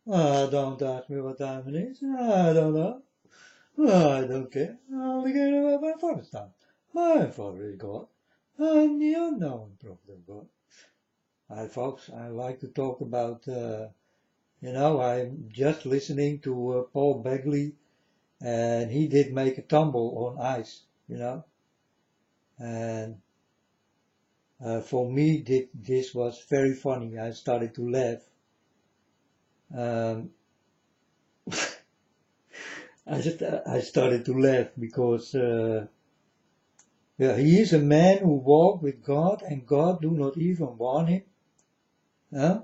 Don't ask me what time it is. I don't know. I don't care. I only care about my father's time. My father is God. I'm the unknown prophet of God. Hi, folks. I like to talk about, I'm just listening to Paul Begley, and he did make a tumble on ice, and for me, this was very funny. I started to laugh. Um, I started to laugh because he is a man who walked with God, and God do not even warn him, huh?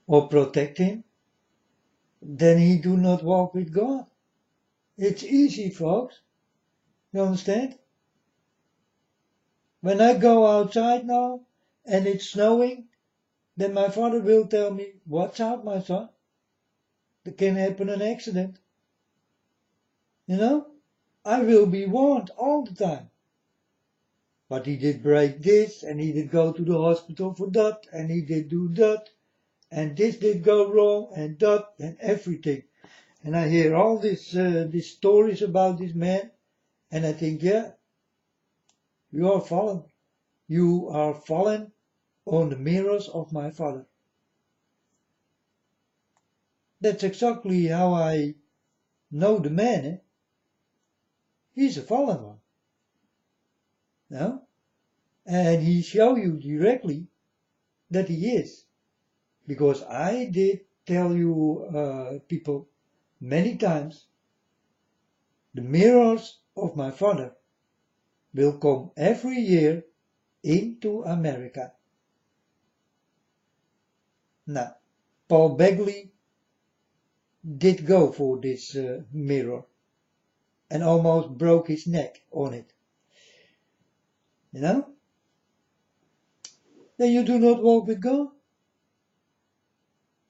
Or protect him. Then he do not walk with God. It's easy, folks. You understand? When I go outside now and it's snowing, then my father will tell me, "Watch out, my son. There can happen an accident." You know? I will be warned all the time. But he did break this, and he did go to the hospital for that, and he did do that, and this did go wrong, and that, and everything. And I hear all these stories about this man, and I think, yeah, you are fallen. You are fallen on the mirrors of my father. That's exactly how I know the man. Eh? He's a fallen one. No? And he show you directly that he is. Because I did tell you people many times, the mirrors of my father will come every year into America. Now, Paul Begley did go for this mirror and almost broke his neck on it. You know? Then you do not walk with God.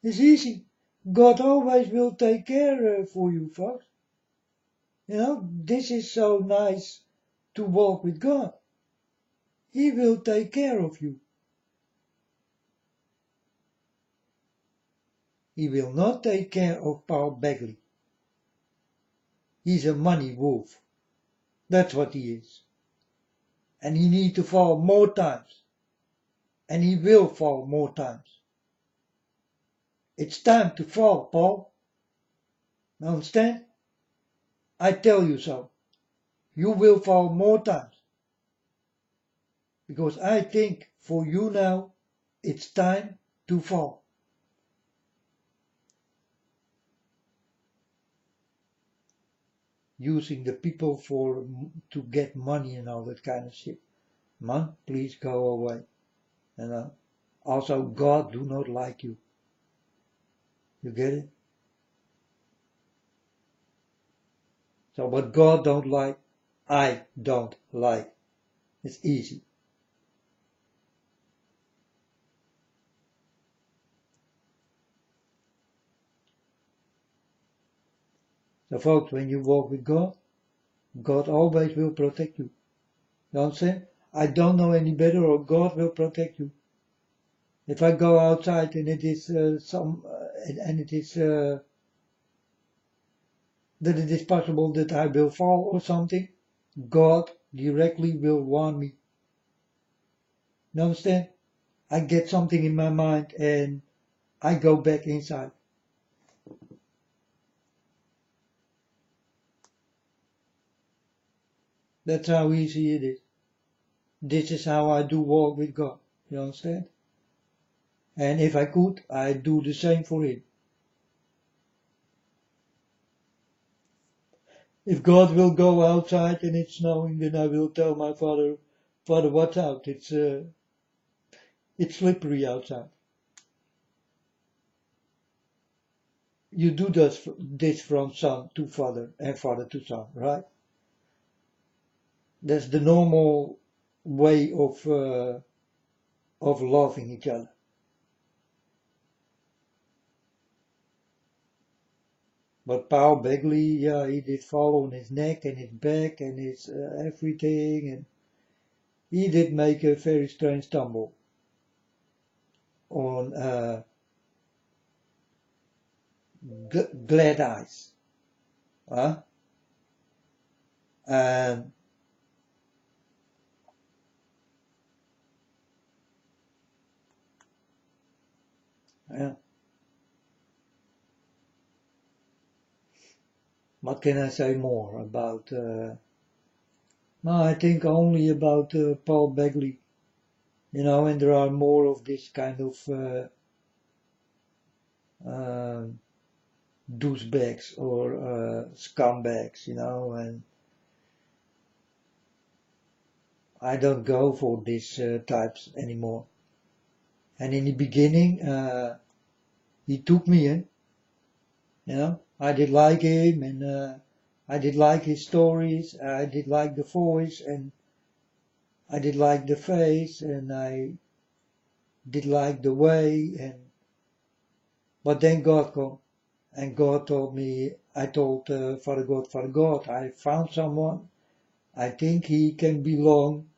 It's easy. God always will take care for you, folks. You know, this is so nice to walk with God. He will take care of you. He will not take care of Paul Begley. He's a money wolf. That's what he is. And he needs to fall more times. And he will fall more times. It's time to fall, Paul. Understand? I tell you so. You will fall more times. Because I think for you now, it's time to fall. Using the people to get money and all that kind of shit. Man, please go away. Also, God do not like you. You get it? So what God don't like, I don't like. It's easy. So folks, when you walk with God, God always will protect you. You understand? I don't know any better, or God will protect you. If I go outside and it is and it is that it is possible that I will fall or something, God directly will warn me. You understand? I get something in my mind and I go back inside. That's how easy it is. This is how I do walk with God. You understand? And if I could, I'd do the same for him. If God will go outside and it's snowing, then I will tell my father, "Father, watch out, it's slippery outside." You do this from son to father and father to son, right? That's the normal way of loving each other. But Paul Begley, yeah, he did fall on his neck and his back and his everything, and he did make a very strange tumble on glad eyes. Huh? And yeah, what can I say more about? No, I think only about Paul Begley. And there are more of this kind of uh, douchebags or scumbags, and I don't go for these types anymore. And in the beginning, he took me in, I did like him, and I did like his stories, I did like the voice, and I did like the face, and I did like the way, but then God came, and God told me, I told Father God, I found someone, I think he can belong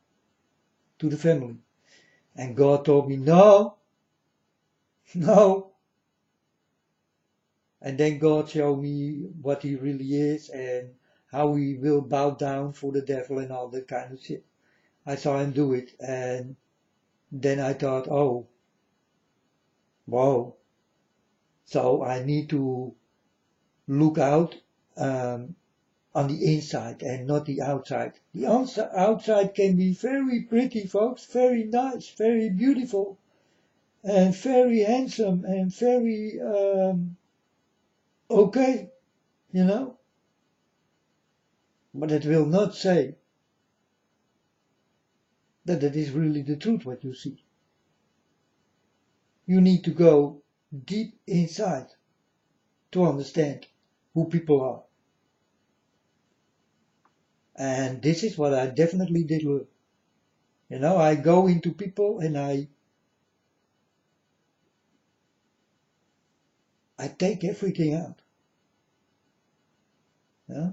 to the family. And God told me, no, no. And then God showed me what he really is and how he will bow down for the devil and all that kind of shit. I saw him do it, and then I thought, oh, wow. So I need to look out on the inside and not the outside. The outside can be very pretty, folks, very nice, very beautiful, and very handsome, and very okay, but it will not say that it is really the truth what you see. You need to go deep inside to understand who people are. And this is what I definitely did learn. I go into people and I take everything out. Yeah?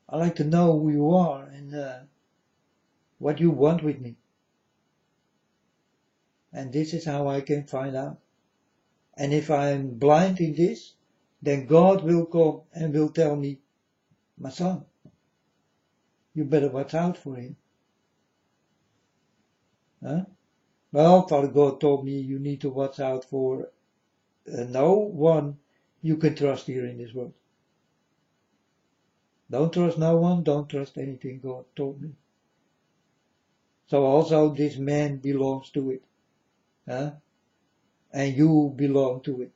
I like to know who you are and what you want with me. And this is how I can find out. And if I'm blind in this, then God will come and will tell me, my son, you better watch out for him. Huh? Well, Father God told me you need to watch out for no one you can trust here in this world. Don't trust no one, don't trust anything God told me. So also this man belongs to it. Huh? And you belong to it.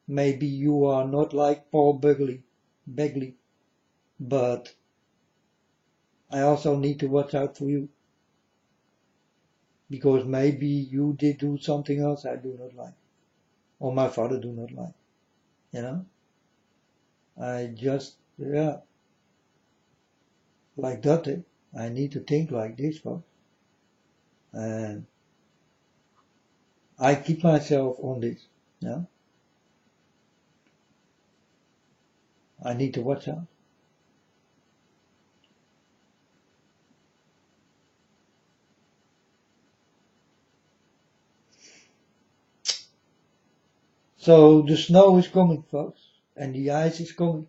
Maybe you are not like Paul Begley, but I also need to watch out for you. Because maybe you did do something else I do not like. Or my father do not like. I just, like that. I need to think like this, folks. And I keep myself on this. I need to watch out. So the snow is coming, folks, and the ice is coming.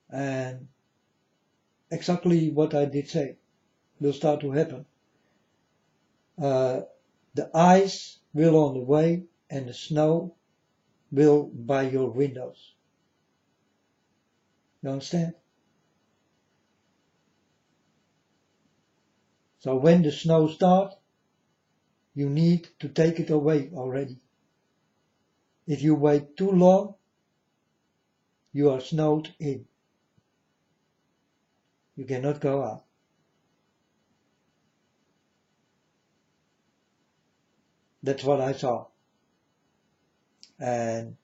And exactly what I did say will start to happen. The ice will on the way and the snow will by your windows. You understand? So when the snow starts, you need to take it away already. If you wait too long, you are snowed in. You cannot go out. That's what I saw. And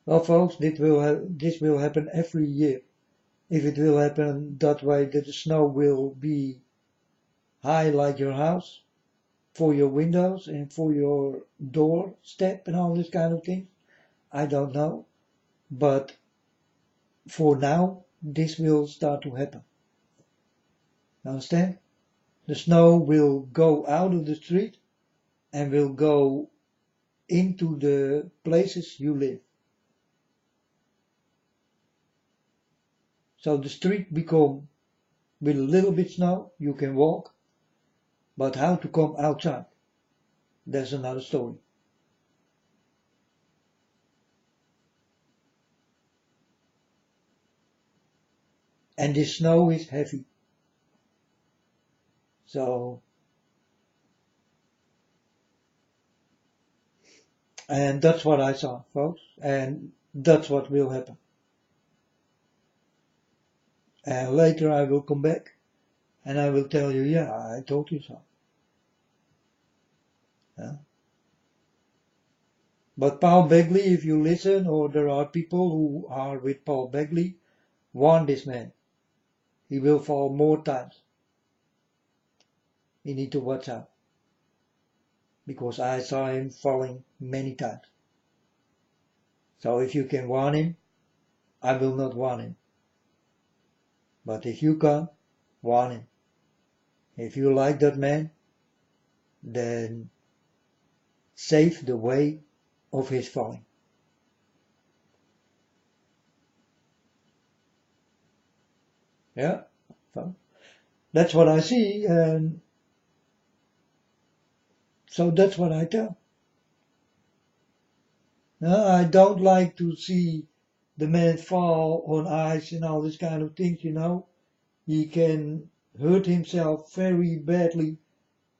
well, folks, this will happen every year. If it will happen that way, that the snow will be high like your house, for your windows and for your doorstep and all this kind of thing, I don't know. But for now, this will start to happen. Understand? The snow will go out of the street and will go into the places you live. So the street become, with a little bit snow, you can walk, but how to come outside, that's another story. And the snow is heavy. So, and that's what I saw, folks, and that's what will happen. And later I will come back and I will tell you, yeah, I told you so. Yeah. But Paul Begley, if you listen, or there are people who are with Paul Begley, warn this man. He will fall more times. You need to watch out. Because I saw him falling many times. So if you can warn him, I will not warn him. But if you can't, warn him. If you like that man, then save the way of his falling. Yeah, so that's what I see, and so that's what I tell. I don't like to see the man fall on ice and all this kind of things, He can hurt himself very badly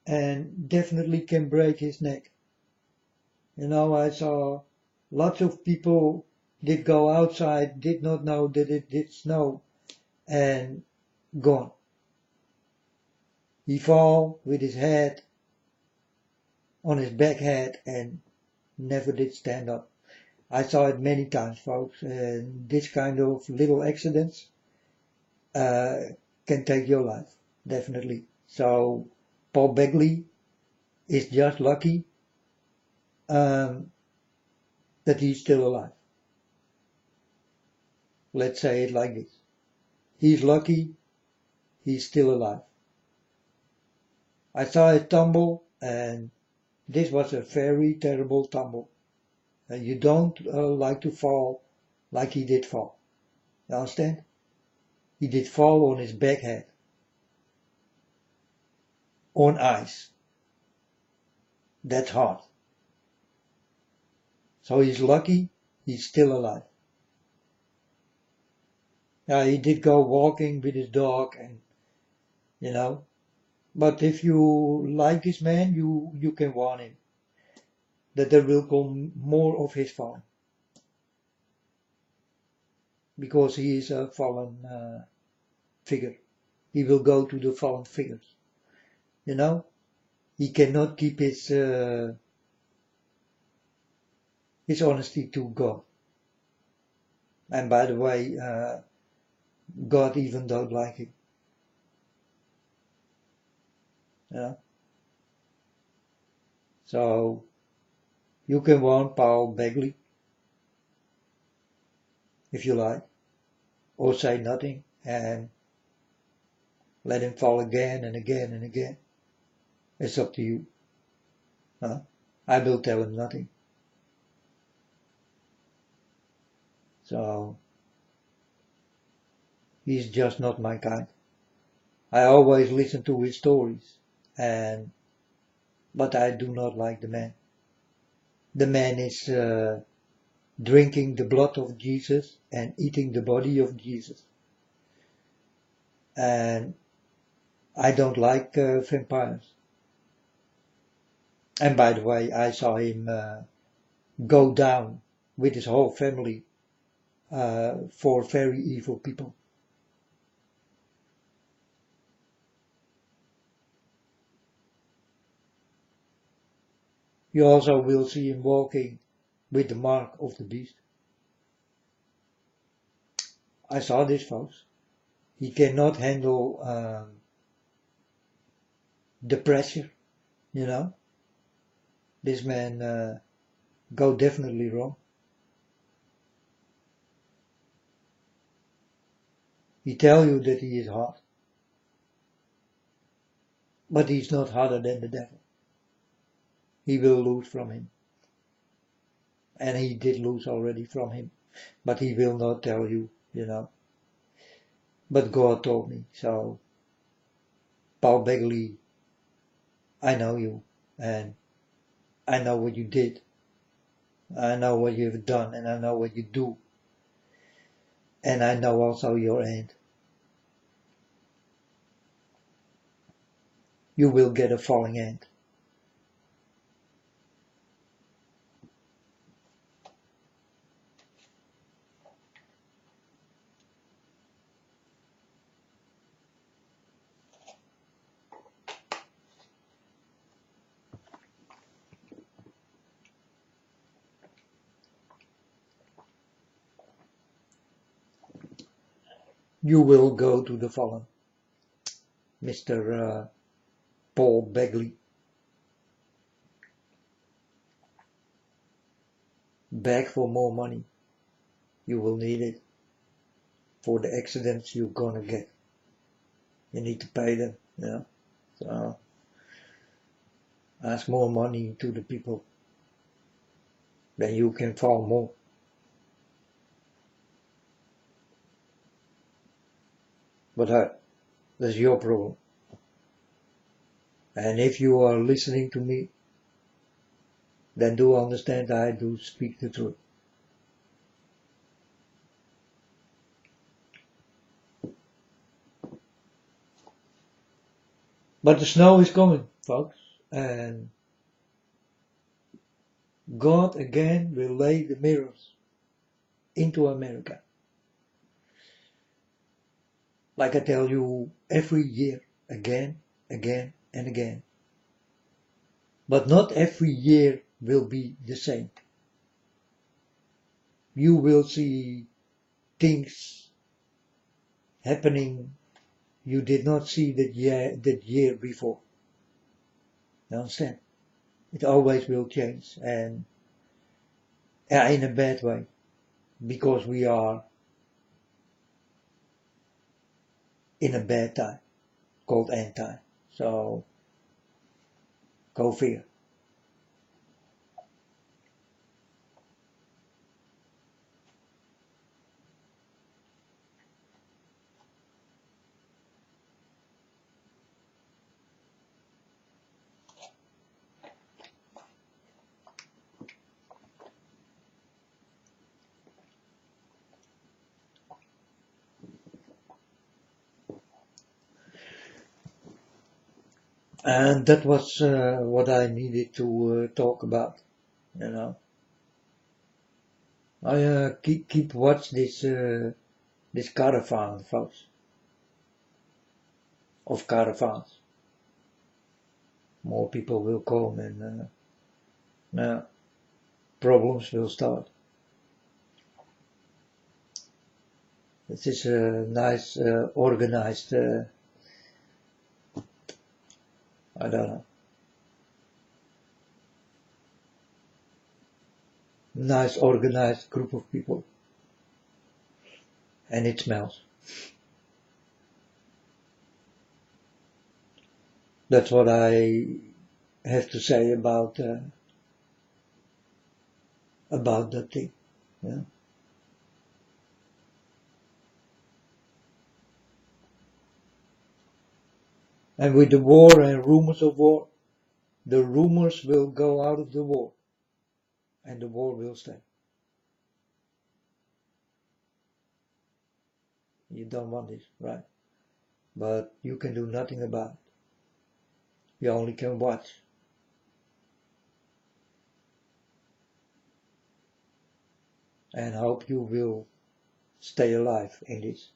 and definitely can break his neck. I saw lots of people did go outside, did not know that it did snow, and gone. He fall with his head on his back head and never did stand up. I saw it many times, folks, and this kind of little accidents can take your life, definitely. So Paul Begley is just lucky that he's still alive. Let's say it like this. He's lucky he's still alive. I saw it tumble, and this was a very terrible tumble. And you don't like to fall like he did fall. You understand? He did fall on his back head. On ice. That's hard. So he's lucky he's still alive. Yeah, he did go walking with his dog and, but if you like this man, you can warn him that there will come more of his falling. Because he is a fallen figure. He will go to the fallen figures. He cannot keep his honesty to God. And by the way, God even don't like him. So you can warn Paul Begley if you like, or say nothing and let him fall again and again and again. It's up to you. I will tell him nothing. So he's just not my kind. I always listen to his stories, but I do not like the man. The man is drinking the blood of Jesus and eating the body of Jesus. And I don't like vampires. And by the way, I saw him go down with his whole family for very evil people. You also will see him walking with the mark of the beast. I saw this, folks. He cannot handle the pressure, This man go definitely wrong. He tell you that he is hot. But he's not harder than the devil. He will lose from him. And he did lose already from him. But he will not tell you, you know. But God told me. So, Paul Begley, I know you. And I know what you did. I know what you have done. And I know what you do. And I know also your end. You will get a falling end. You will go to the fallen. Mr. Paul Begley. Beg for more money. You will need it for the accidents you're gonna get. You need to pay them, you know. So ask more money to the people. Then you can fall more. But that's your problem. And if you are listening to me, then do understand I do speak the truth. But the snow is coming, folks, and God again will lay the mirrors into America. Like I tell you every year, again, and again. But not every year will be the same. You will see things happening you did not see that year before. You understand? It always will change, and in a bad way, because we are in a bad time called end time. So go fear. And that was what I needed to talk about, you know. I keep watch this caravan, folks, of caravans. More people will come, and now problems will start. It is a nice organized. I don't know. Nice organized group of people. And it smells. That's what I have to say about that thing. Yeah. And with the war and rumors of war, the rumors will go out of the war. And the war will stay. You don't want this, right? But you can do nothing about it. You only can watch. And hope you will stay alive in this.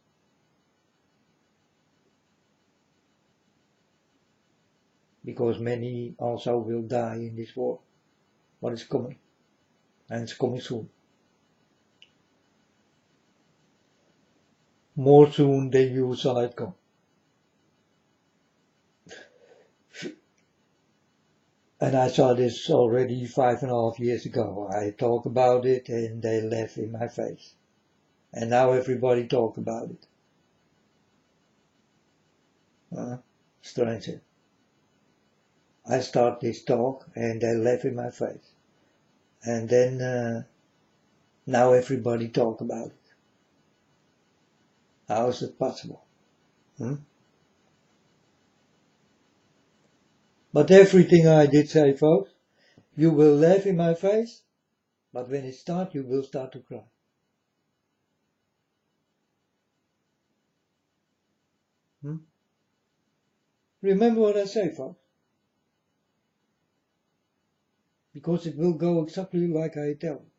Because many also will die in this war. What is coming? And it's coming soon. More soon than you saw it come. And I saw this already 5.5 years ago. I talked about it and they laughed in my face. And now everybody talk about it. Strange. I start this talk and they laugh in my face. And then now everybody talk about it. How is it possible? But everything I did say, folks, you will laugh in my face, but when it starts, you will start to cry. Remember what I say, folks. Because it will go exactly like I tell you.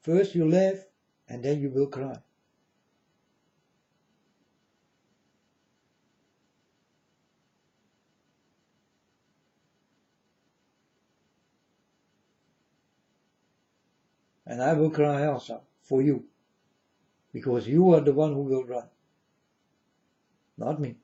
First you laugh, and then you will cry. And I will cry also, for you. Because you are the one who will run. Not me.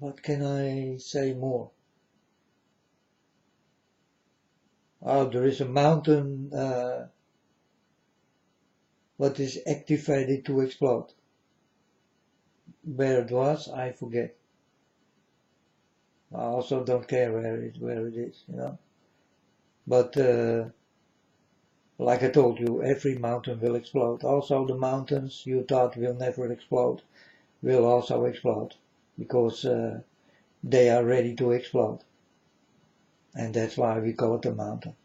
What can I say more? Oh, there is a mountain what is activated to explode. Where it was, I forget. I also don't care where it is, you know. But like I told you, every mountain will explode. Also the mountains you thought will never explode will also explode. Because they are ready to explode. And that's why we call it a mountain.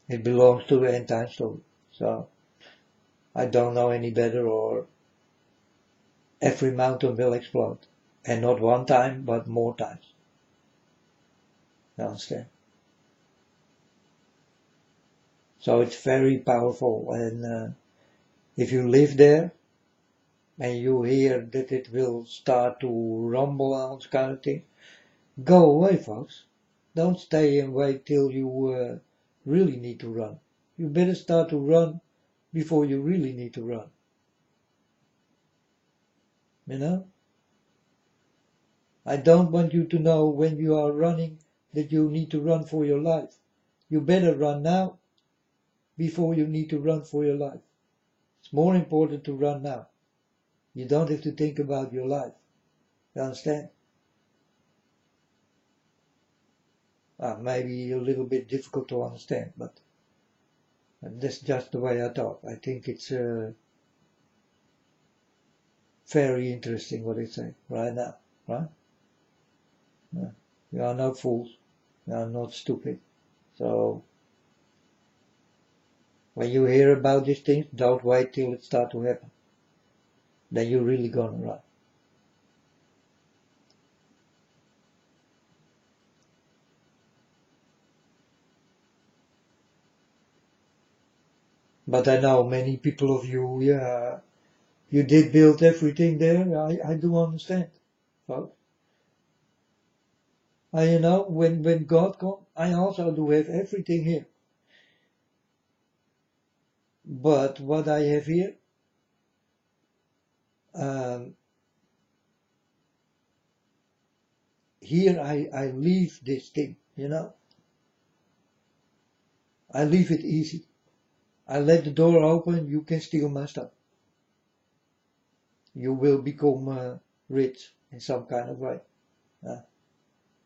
It belongs to the end time story. So I don't know any better, or every mountain will explode. And not one time, but more times. You understand? So it's very powerful, and if you live there and you hear that it will start to rumble and all this kind of thing, go away, folks. Don't stay and wait till you really need to run. You better start to run before you really need to run. You know? I don't want you to know when you are running that you need to run for your life. You better run now before you need to run for your life. It's more important to run now. You don't have to think about your life. You understand? Maybe a little bit difficult to understand, but that's just the way I talk. I think it's very interesting what I say right now, right? We are not fools. We are not stupid. So when you hear about these things, don't wait till it starts to happen. Then you're really gonna run. But I know many people of you, yeah, you did build everything there. I do understand, folks. You know, when God comes, I also do have everything here. But what I have here, here I leave this thing, you know. I leave it easy. I let the door open, you can steal my stuff. You will become rich in some kind of way.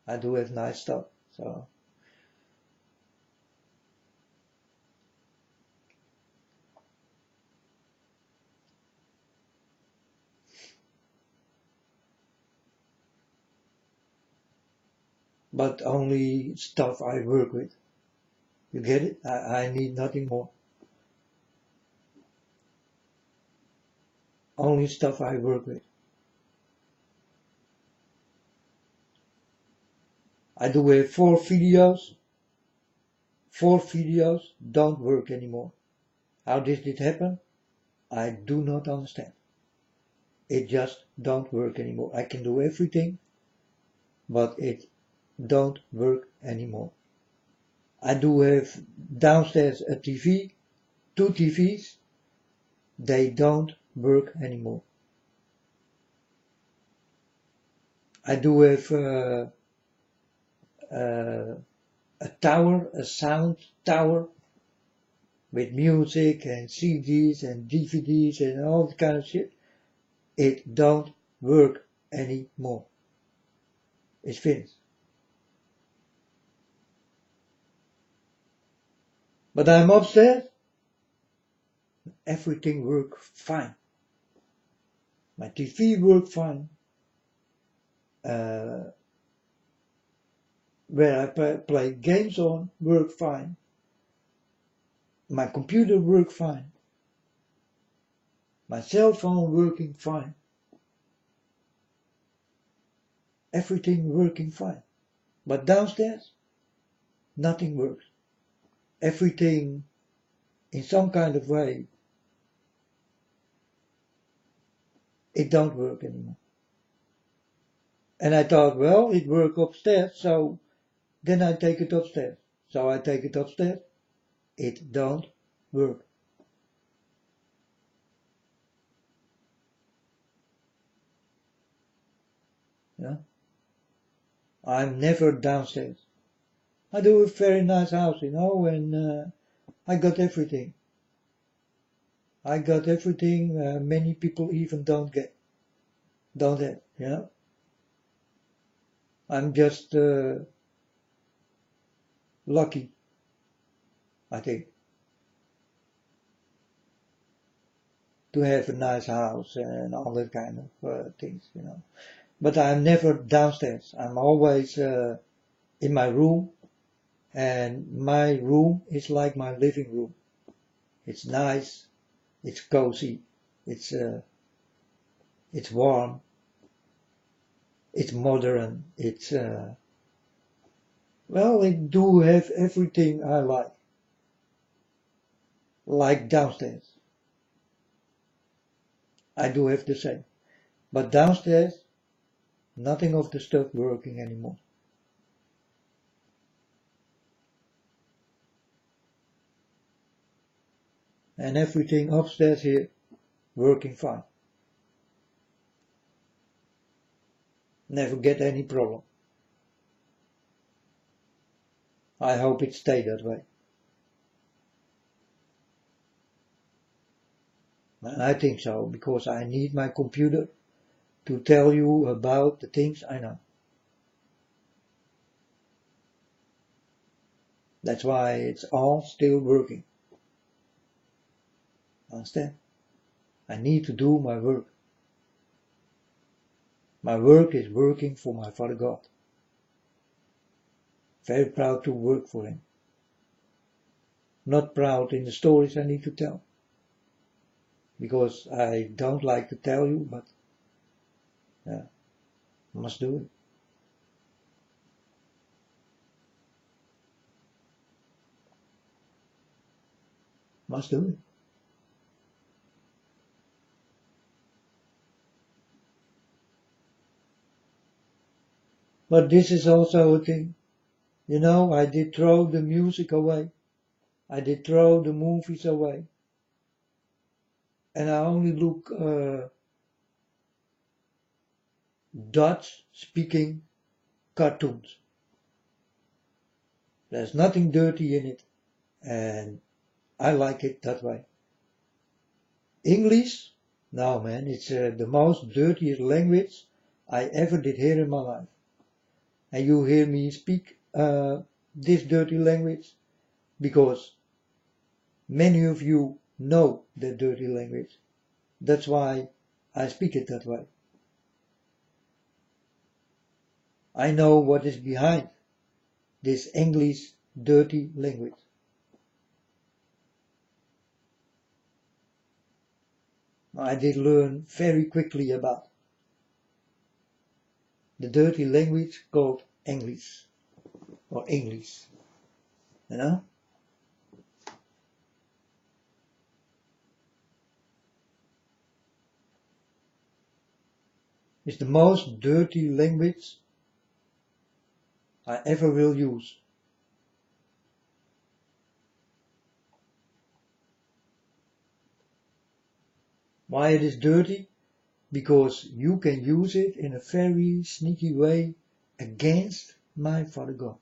I do have nice stuff, so. But only stuff I work with. You get it? I need nothing more. Only stuff I work with. I do have 4 videos. 4 videos don't work anymore. How did it happen? I do not understand. It just don't work anymore. I can do everything, but it don't work anymore. I do have downstairs a TV, 2 TVs, they don't work anymore. I do have a tower, a sound tower, with music and CDs and DVDs and all that kind of shit. It don't work anymore. It's finished. But I'm upstairs, everything works fine. My TV works fine. Where I play games on work fine. My computer works fine. My cell phone working fine. Everything working fine. But downstairs, nothing works. Everything in some kind of way, it don't work anymore. And I thought, well, it works upstairs, so then I take it upstairs. So I take it upstairs. It don't work. Yeah? I'm never downstairs. I do a very nice house, and I got everything. I got everything many people even don't have, I'm just lucky, I think, to have a nice house and all that kind of things, But I'm never downstairs. I'm always in my room, and my room is like my living room. It's nice, it's cozy, it's warm, it's modern, well, it do have everything I like downstairs. I do have the same. But downstairs, nothing of the stuff working anymore. And everything upstairs here working fine. Never get any problem. I hope it stay that way. And I think so, because I need my computer to tell you about the things I know. That's why it's all still working. Understand? I need to do my work. My work is working for my Father God. Very proud to work for Him. Not proud in the stories I need to tell. Because I don't like to tell you, but yeah, I must do it. Must do it. But this is also a thing. I did throw the music away. I did throw the movies away. And I only look Dutch speaking cartoons. There's nothing dirty in it. And I like it that way. English? No, man, it's the most dirtiest language I ever did hear in my life. And you hear me speak this dirty language because many of you know that dirty language. That's why I speak it that way. I know what is behind this English dirty language. I did learn very quickly about the dirty language called English or English. is the most dirty language I ever will use. Why it is dirty? Because you can use it in a very sneaky way against my Father God.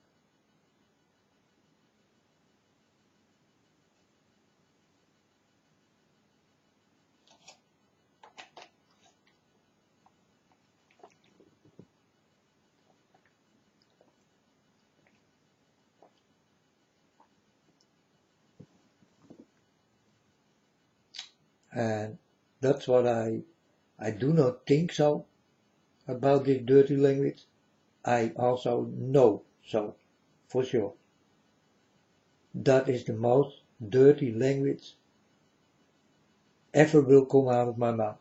And that's what I do not think so about this dirty language. I also know so, for sure. That is the most dirty language ever will come out of my mouth.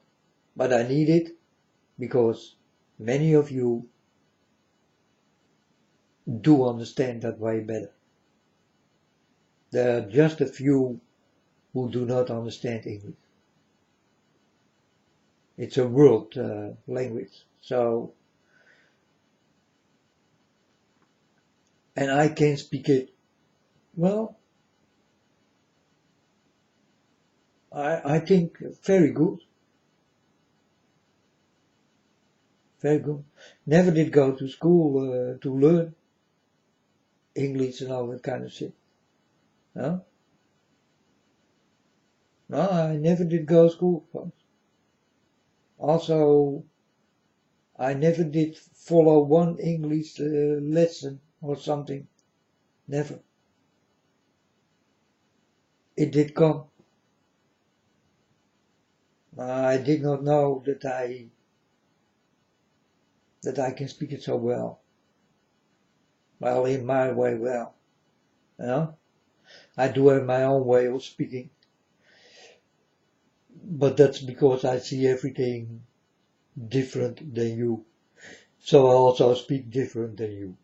But I need it because many of you do understand that way better. There are just a few who do not understand English. It's a world language, so, and I can speak it well. I think very good. Very good. Never did go to school to learn English and all that kind of shit. No? No, I never did go to school, folks. Also, I never did follow one English lesson or something. Never. It did come. I did not know that I can speak it so well. Well, in my way, well. You know? I do have my own way of speaking. But that's because I see everything different than you. So I also speak different than you.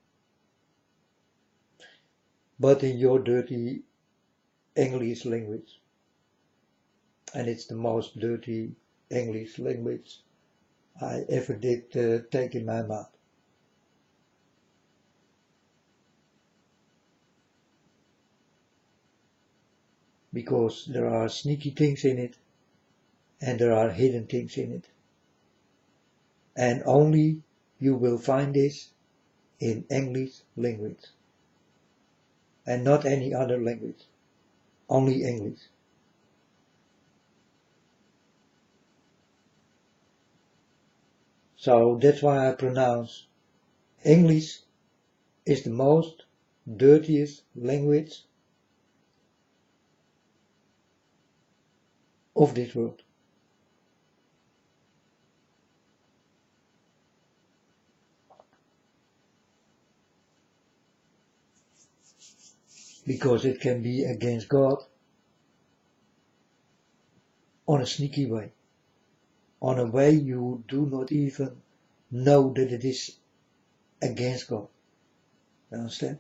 But in your dirty English language. And it's the most dirty English language I ever did take in my mouth. Because there are sneaky things in it, and there are hidden things in it. And only you will find this in English language. And not any other language. Only English. So that's why I pronounce English is the most dirtiest language of this world. Because it can be against God on a sneaky way. On a way you do not even know that it is against God. You understand?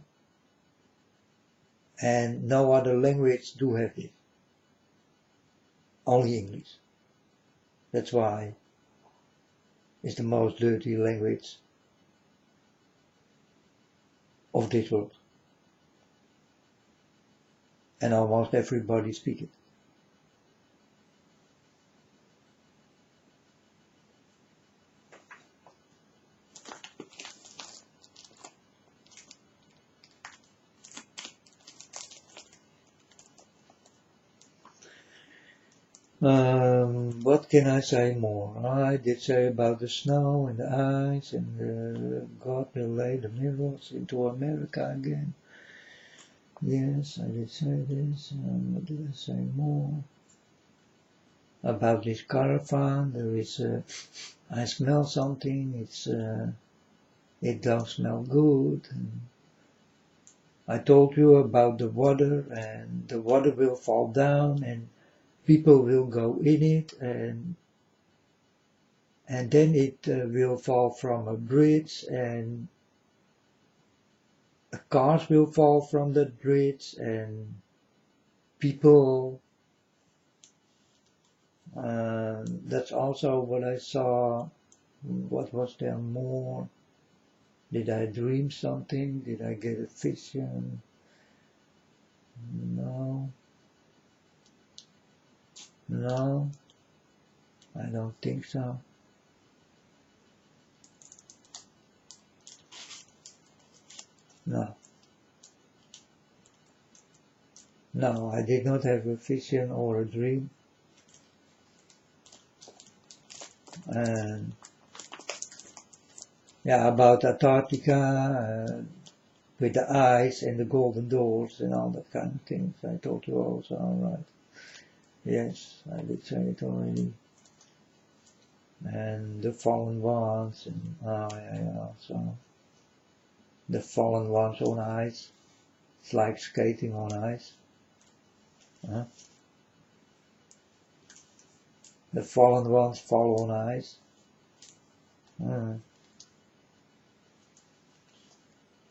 And no other language do have it. Only English. That's why it's the most dirty language of this world. And almost everybody speaks it. What can I say more? I did say about the snow and the ice and God will lay the mirrors into America again. Yes, I did say this. What did I say more? About this caravan, there is, I smell something, it don't smell good. And I told you about the water, and the water will fall down and people will go in it, and then it will fall from a bridge, and cars will fall from that bridge, and people, that's also what I saw What was there more? Did I dream something? Did I get a vision? No. No, I don't think so. No. No, I did not have a vision or a dream. And yeah, about Antarctica, with the ice and the golden doors and all that kind of things. I told you also, alright. Yes, I did say it already. And the fallen ones, and yeah, so the fallen ones on ice. It's like skating on ice. Huh? The fallen ones fall on ice.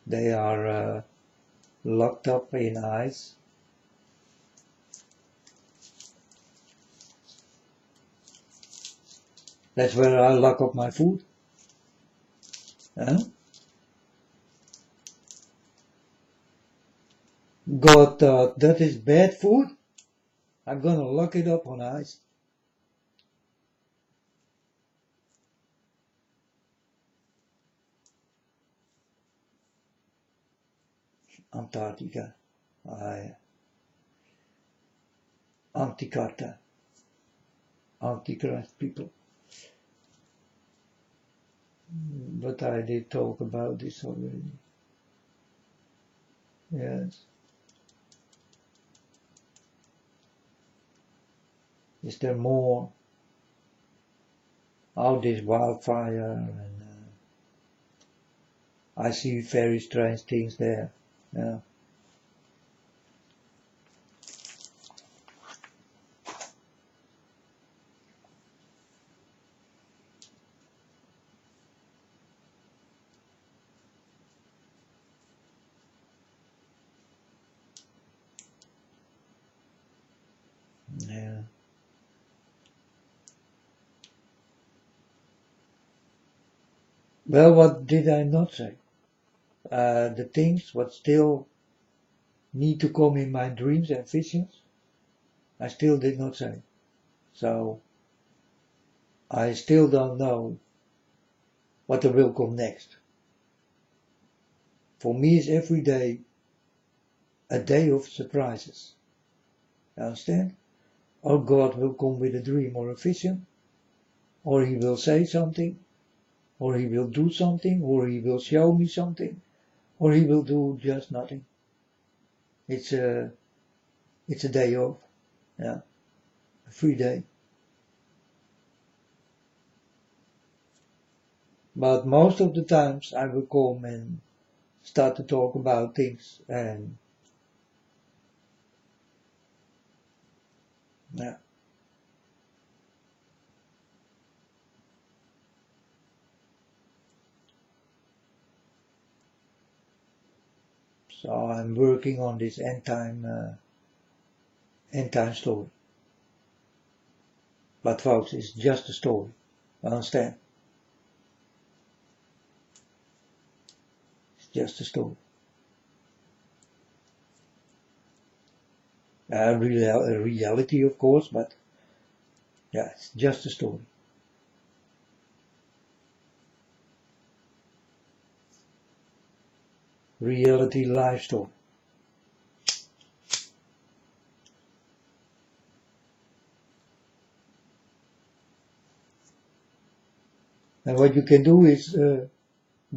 They are locked up in ice. That's where I lock up my food. Huh? God thought that is bad food. I'm gonna lock it up on ice. Antarctica. Anticarta. Antichrist people. But I did talk about this already. Yes. Is there more? Oh, this wildfire, and I see very strange things there. Yeah. Yeah. Well, what did I not say? The things what still need to come in my dreams and visions, I still did not say. So I still don't know what will come next. For me, it's every day a day of surprises. You understand? Or God will come with a dream or a vision, or He will say something, or He will do something, or He will show me something, or He will do just nothing. It's a day off, yeah, a free day. But most of the times I will come and start to talk about things, and yeah. So I'm working on this end time story. But folks, it's just a story. Understand? It's just a story. A reality, of course, but yeah, it's just a story. Reality life story. And what you can do is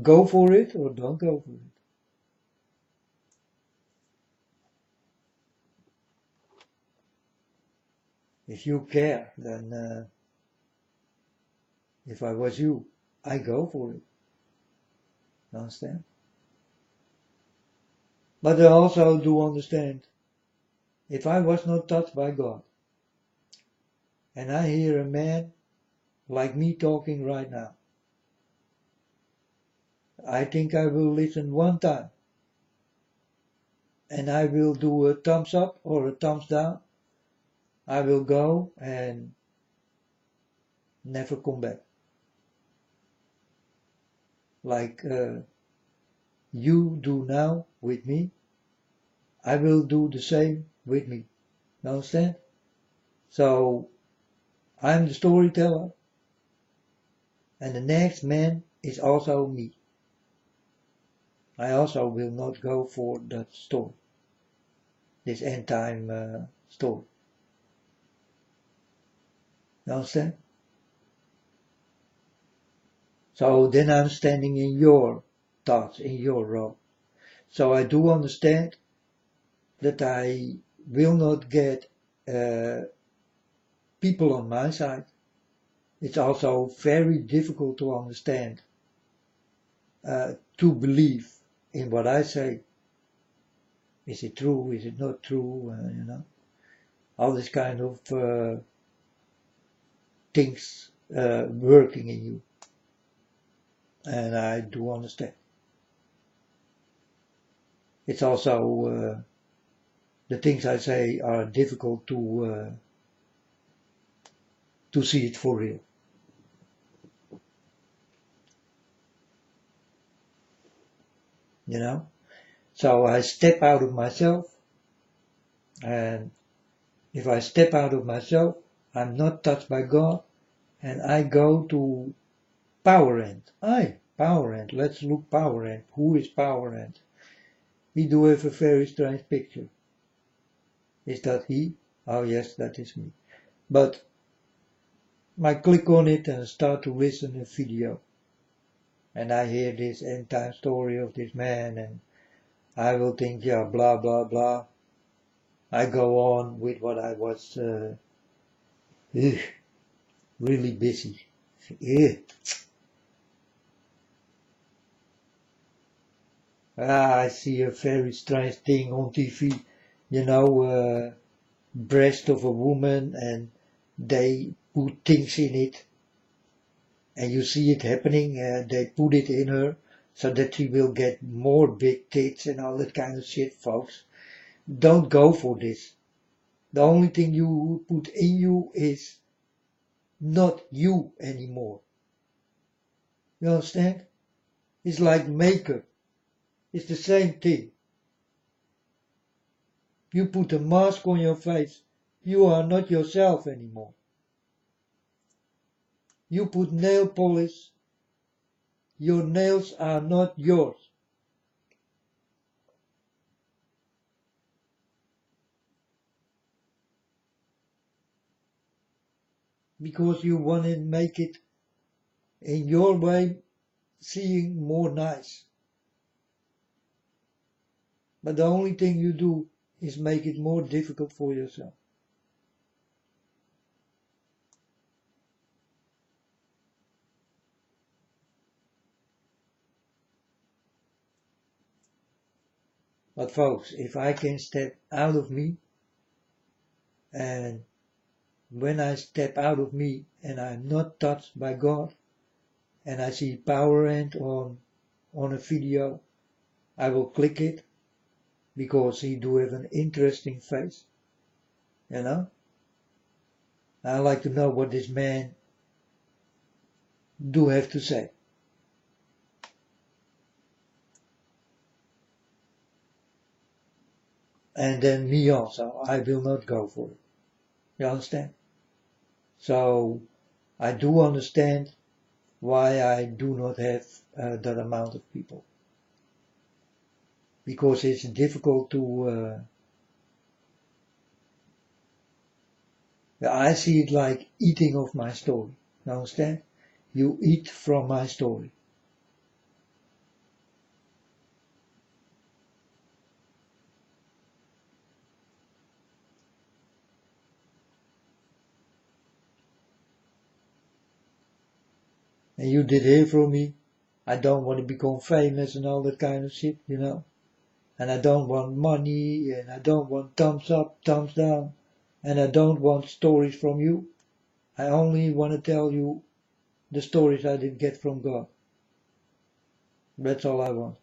go for it or don't go for it. If you care, then if I was you, I go for it. Understand? But I also do understand, if I was not touched by God, and I hear a man like me talking right now, I think I will listen one time, and I will do a thumbs up or a thumbs down. I will go and never come back. like you do now with me, I will do the same with me. You understand? So I'm the storyteller, and the next man is also me. I also will not go for that story, this end time story. You understand? So then I'm standing in your thoughts, in your role. So I do understand that I will not get people on my side. It's also very difficult to understand, to believe in what I say. Is it true? Is it not true? You know, all this kind of things working in you. And I do understand. It's also the things I say are difficult to see it for real. You know? So I step out of myself, and if I step out of myself, I'm not touched by God, and I go to Power End. Power End. Let's look Power End. Who is Power End? He do have a very strange picture. Is that he? Oh yes, that is me. But I click on it and start to listen to a video. And I hear this end time story of this man, and I will think, yeah, blah, blah, blah. I go on with what I was really busy. I see a very strange thing on TV, you know, breast of a woman, and they put things in it, and you see it happening, they put it in her so that she will get more big tits and all that kind of shit, folks. Don't go for this. The only thing you put in you is not you anymore. You understand? It's like makeup. It's the same thing. You put a mask on your face, you are not yourself anymore. You put nail polish, your nails are not yours. Because you want to make it in your way, seeing more nice. But the only thing you do is make it more difficult for yourself. But folks, if I can step out of me, and when I step out of me and I'm not touched by God, and I see Power End on a video, I will click it, because he do have an interesting face, you know. I like to know what this man do have to say. And then me also, I will not go for it. You understand? So I do understand why I do not have that amount of people. Because it's difficult to, I see it like eating of my story. You understand? You eat from my story. And you did hear from me. I don't want to become famous and all that kind of shit, you know. And I don't want money, and I don't want thumbs up, thumbs down, and I don't want stories from you. I only want to tell you the stories I did get from God. That's all I want.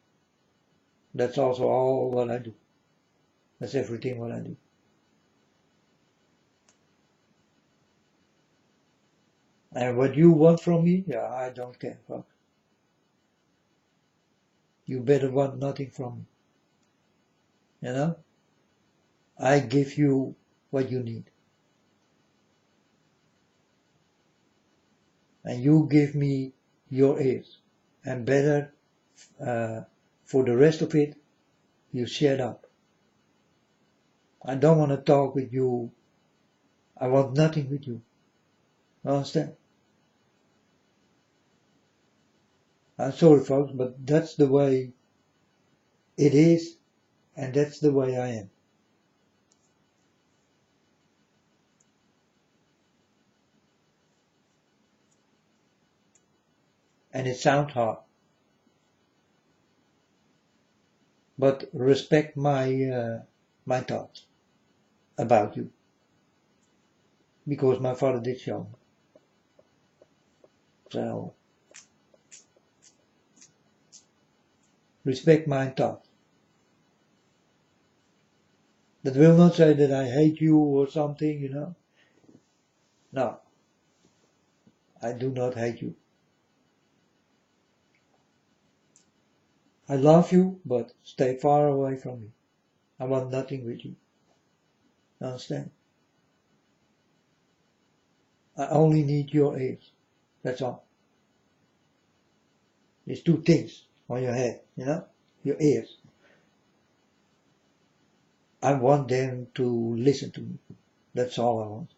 That's also all what I do. That's everything what I do. And what you want from me, yeah, I don't care, fuck. you better want nothing from me. You know? I give you what you need. And you give me your ears. And better, for the rest of it, you shut up. I don't want to talk with you. I want nothing with you. Understand? I'm sorry folks, but that's the way it is, and that's the way I am. And it sounds hard. But respect my thoughts about you. Because my father did show me. So, respect my thoughts. That will not say that I hate you or something, you know. No. I do not hate you. I love you, but stay far away from me. I want nothing with you. Understand? I only need your ears. That's all. There's two things on your head, you know? Your ears. I want them to listen to me. That's all I want.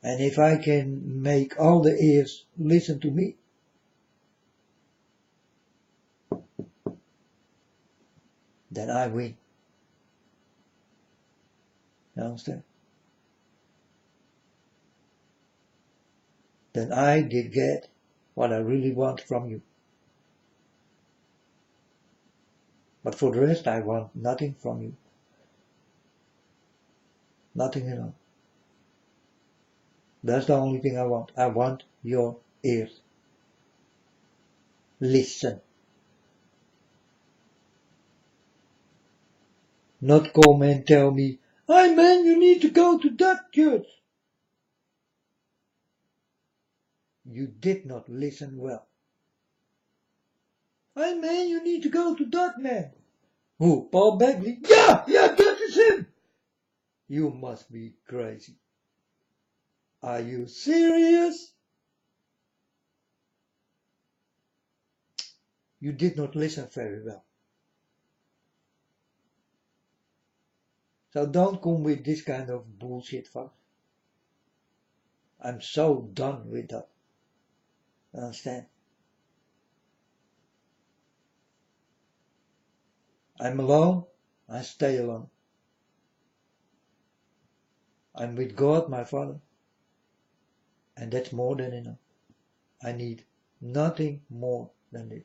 And if I can make all the ears listen to me, then I win. You understand? Then I did get what I really want from you. But for the rest, I want nothing from you. Nothing at all. That's the only thing I want. I want your ears. Listen. Not come and tell me, "Hey man, you need to go to that church." You did not listen well. "Hey man, you need to go to that man." Who? Paul Begley? Yeah, that is him. You must be crazy. Are you serious? You did not listen very well. So don't come with this kind of bullshit, folks. I'm so done with that. Understand? I'm alone, I stay alone. I'm with God, my Father, and that's more than enough. I need nothing more than this.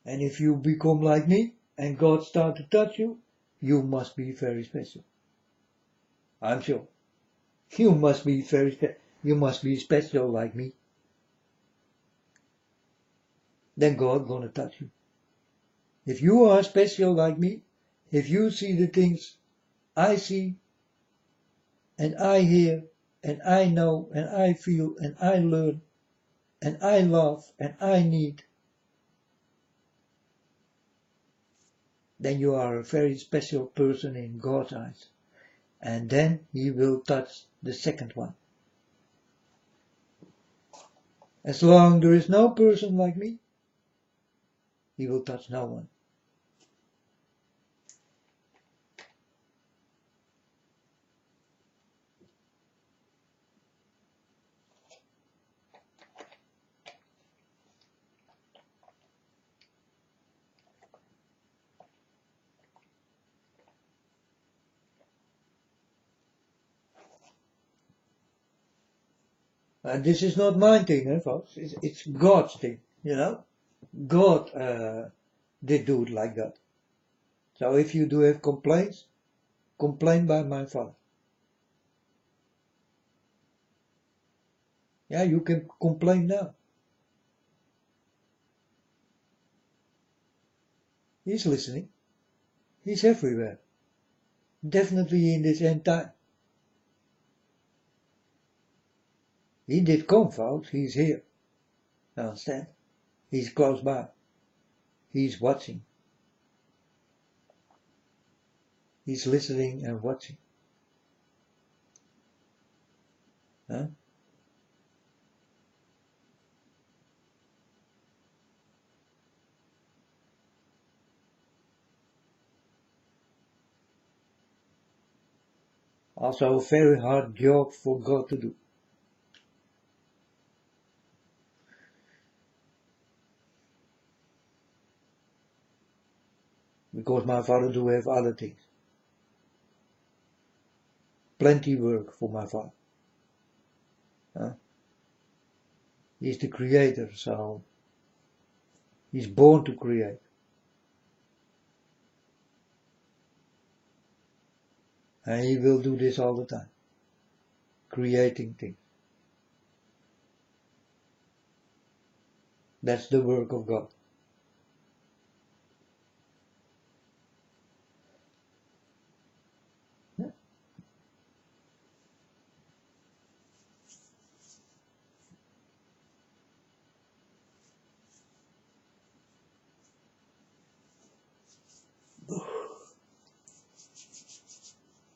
And if you become like me, and God start to touch you, you must be very special. I'm sure. You must be very special. You must be special like me. Then God gonna touch you. If you are special like me, if you see the things I see, and I hear, and I know, and I feel, and I learn, and I love, and I need, then you are a very special person in God's eyes. And then He will touch the second one. As long there is no person like me, He will touch no one. And this is not my thing, folks. It's God's thing, you know. God did do it like that. So if you do have complaints, complain by my Father. Yeah, you can complain now. He's listening. He's everywhere. Definitely in this end time. He did come, folks. He's here. Understand? He's close by. He's watching. He's listening and watching. Huh? Also a very hard job for God to do. Because my father do have other things. Plenty work for my father. Huh? He's the creator, so he's born to create. And he will do this all the time. Creating things. That's the work of God.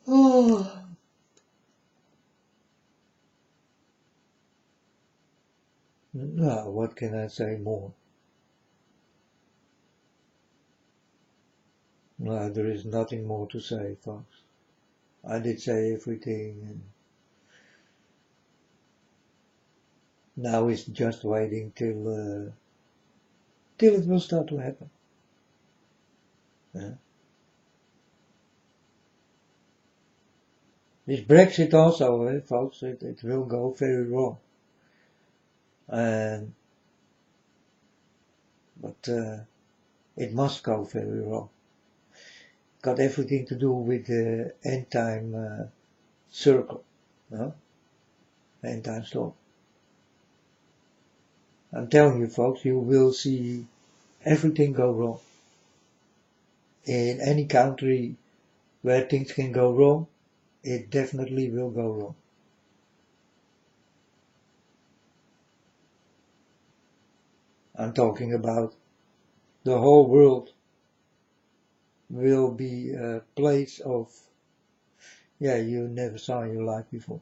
Oh. Now, what can I say more? No, there is nothing more to say, folks. I did say everything, and now it's just waiting till it will start to happen. Yeah. This Brexit also, folks, it will go very wrong. But it must go very wrong. Got everything to do with the end time circle, end time storm. I'm telling you, folks, you will see everything go wrong. In any country where things can go wrong, it definitely will go wrong. I'm talking about the whole world will be a place of, you never saw in your life before.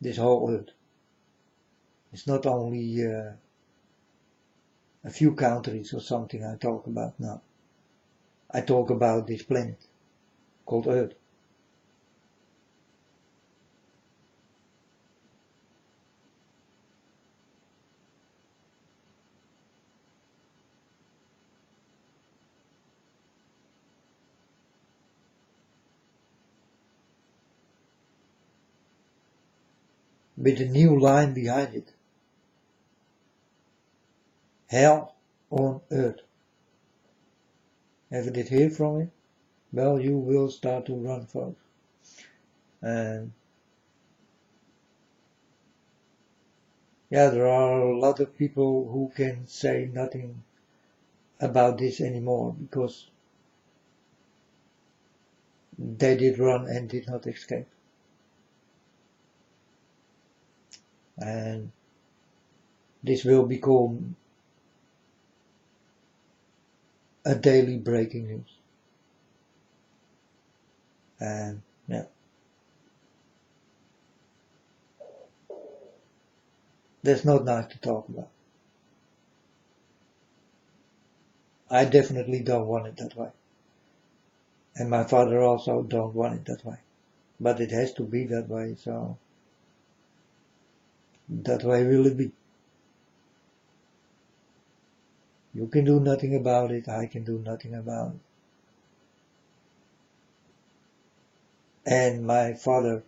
This whole earth. It's not only a few countries or something I talk about now. I talk about this planet called Earth. With a new line behind it. Hell on earth. Ever did hear from it? Well, you will start to run, folks. And there are a lot of people who can say nothing about this anymore because they did run and did not escape. And this will become a daily breaking news. And that's not nice to talk about. I definitely don't want it that way. And my father also don't want it that way. But it has to be that way, so that way will it be. You can do nothing about it, I can do nothing about it. And my father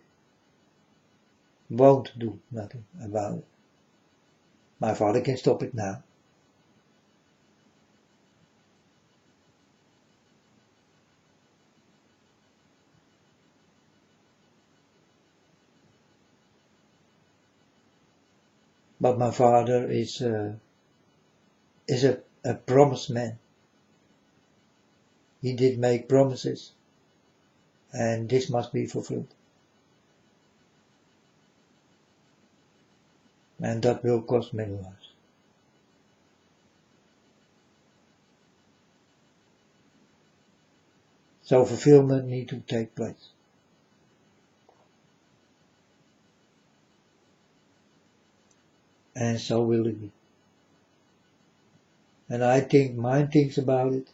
won't do nothing about it. My father can stop it now. But my father is is a promised man. He did make promises, and this must be fulfilled. And that will cost many lives. So fulfillment needs to take place. And so will it be. And I think mine thinks about it.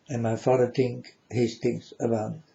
And my father his things about it.